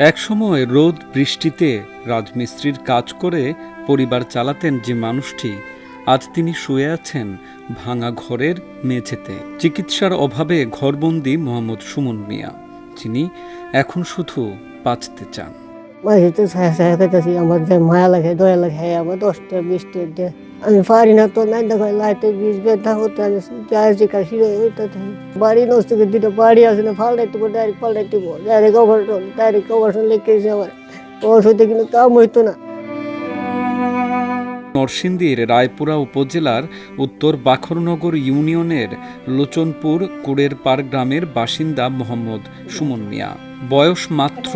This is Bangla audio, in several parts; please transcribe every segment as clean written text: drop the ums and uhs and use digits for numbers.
একসময় রোদ বৃষ্টিতে রাজমিস্ত্রির কাজ করে পরিবার চালাতেন যে মানুষটি, আজ তিনি শুয়ে আছেন ভাঙা ঘরের মেঝেতে। চিকিৎসার অভাবে ঘরবন্দি মোহাম্মদ সুমন মিয়া, যিনি এখন শুধু বাঁচতে চান। বাড়িতে ছায়া ছায়া খাইতেছি, আমার যে মায়া লাগে দয়া লাগে, আমার 10টা 20টা দেয়। আমি পারি না তো, নাই দেখো লাইটে বিষ ব্যথা হতে আমি যাইছি কাশি বাড়ি নষ্ট করে দিতে বাড়ি আসে না, ফাল্টাইতে ডাইরেক্ট পাল্টাইতে ডাইরেক্ট অপারেশন লিখেছে আমার। ওষুধে কিন্তু কাম হইতো না। নরসিংদীর রায়পুরা উপজেলার উত্তর বাখরনগর ইউনিয়নের লোচনপুর কুড়ের পাড় গ্রামের বাসিন্দা মোহাম্মদ সুমন মিয়া। বয়স মাত্র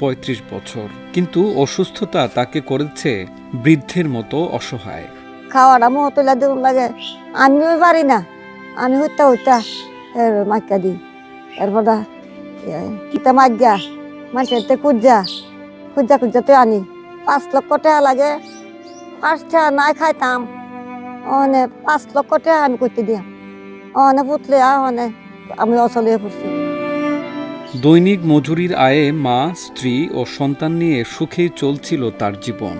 ৩৫ বছর, কিন্তু অসুস্থতা তাকে করেছে বৃদ্ধের মতো অসহায়। খাওয়াটা মহতলা দেব লাগে, আমিও পারি না। আমি হইতা মাইকা দিই, এরপর কিতা মাইগা মানুষের খুঁজা আনি। 5 লক্ষ টাকা লাগে, 5 টাকা নাই খাইতাম। 5 লক্ষ টাকা আমি করতে দিয়াম, পুতলে আমি অচল হয়ে পড়ছি। দৈনিক মজুরির আয়ে মা, স্ত্রী ও সন্তান নিয়ে সুখেই চলছিল তার জীবন।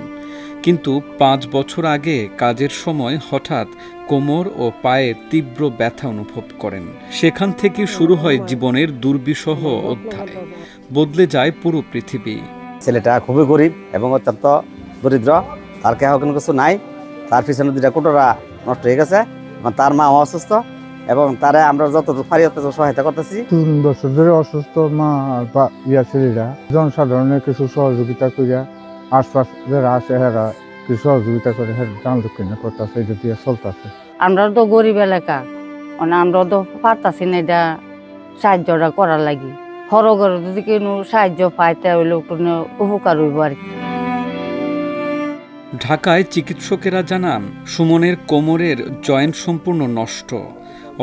কিন্তু 5 বছর আগে কাজের সময় হঠাৎ কোমর ও পায়ে তীব্র ব্যথা অনুভব করেন। সেখান থেকে শুরু হয় জীবনের দুর্বিষহ অধ্যায়। বদলে যায় পুরো পৃথিবী। ছেলেটা খুবই গরিব এবং অত্যন্ত দরিদ্র, তার কেহ কোনো কিছু নাই। তার পিছনে 2টা কোটরা নষ্ট হয়ে গেছে, তার মা অসুস্থ এবং তারা আমরা যতটুকু পারি সহায়তা করতেছি। 3 বছর ধরে অসুস্থ মা আর ছেলেরা জনসাধারণের কিছু সহযোগিতা করিয়া, আশপাশ যারা আছে হেরা কিছু সহযোগিতা করে দান দক্ষিণা করতেছে, এটা দিয়ে চলতেছে। আমরা তো গরিব এলাকা, আমরা তো পারতাছি না এটা সাহায্যটা করার লাগি। হরগরে যদি কোনো সাহায্য পায় তাহলে উপকার হইব আর কি। ঢাকায় চিকিৎসকেরা জানান, সুমনের কোমরের জয়েন্ট সম্পূর্ণ নষ্ট।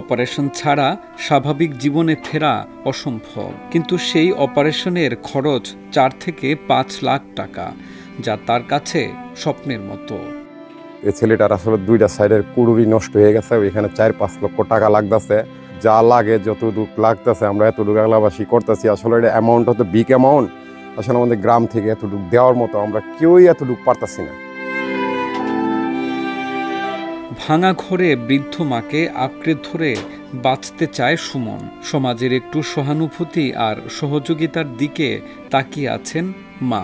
অপারেশন ছাড়া স্বাভাবিক জীবনে ফেরা অসম্ভব। কিন্তু সেই অপারেশনের খরচ 4 থেকে 5 লাখ টাকা, যা তার কাছে স্বপ্নের মতো। এই ছেলেটার আসলে 2টা সাইডের কুড়ুরি নষ্ট হয়ে গেছে, ওইখানে 4-5 লক্ষ টাকা লাগতেছে। যা লাগে যতটুকু লাগতেছে আমরা এতটুকু এলাকাবাসী করতেছি। আসলে এটা অ্যামাউন্ট হতো বিগ অ্যামাউন্ট, আসলে আমাদের গ্রাম থেকে এতটুকু দেওয়ার মতো আমরা কেউই এতটুকু পারতাছি না। ভাঙা ঘরে বৃদ্ধ মাকে আঁকড়ে ধরে বাঁচতে চায় সুমন। সমাজের একটু সহানুভূতি আর সহযোগিতার দিকে তাকিয়ে আছেন মা।